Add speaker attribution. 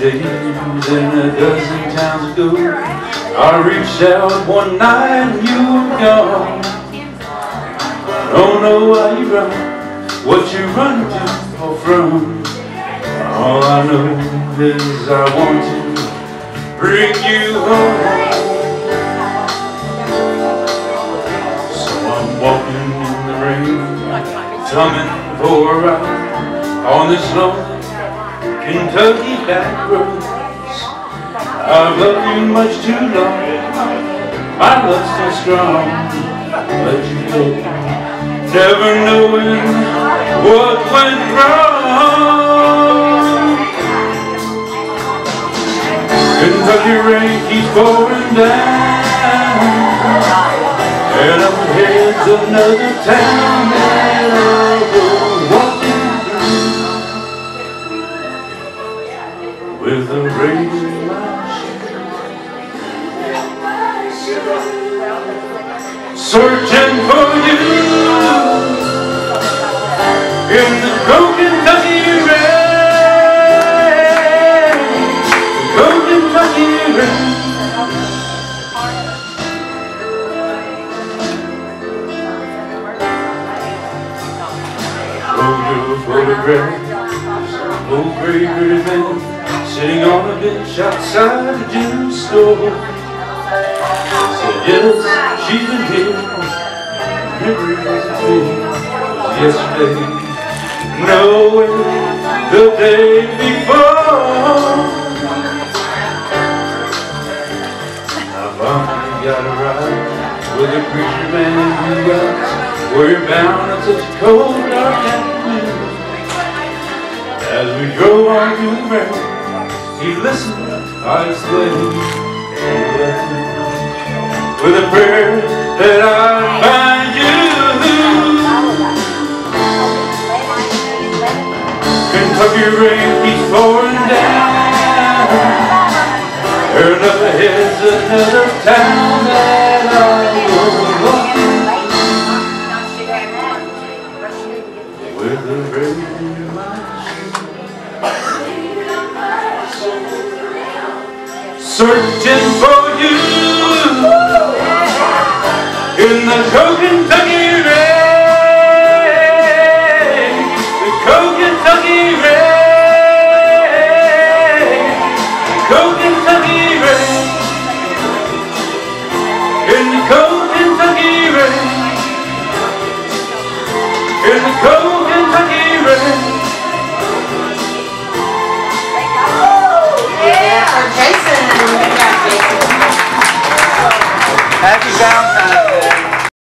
Speaker 1: days and a dozen times ago, I reached out one night and you were gone. I don't know why you run, what you run to or from. All I know is I want to bring you home. So I'm walking in the rain, coming for a ride on this lonely Kentucky back roads. I've loved you much too long, my love's still strong. Let you go, never knowing what went wrong. Kentucky rain keeps pouring down, and up ahead's another town that I'll go walking with the rain in my shoes, searching for you in the cold Kentucky rain, the cold Kentucky rain. Hold your photograph, old gray bearded man sitting on a bench outside the jewelry store. Said yes, she's been here, memories of me was yesterday, knowing the day before. I finally got a ride with a preacher man who got where bound on such a cold dark afternoon. As we drove on through the rain, he listened, I explained, with a prayer that I'd find you. Kentucky rain keeps pouring down, and up ahead's another town that I'll go walking with the rain in my shoes, searching for you in the cold Kentucky rain, the cold Kentucky rain, the cold Kentucky rain, in the cold Kentucky rain, in the cold Kentucky rain.
Speaker 2: Yeah, for Jason. Happy Valentines.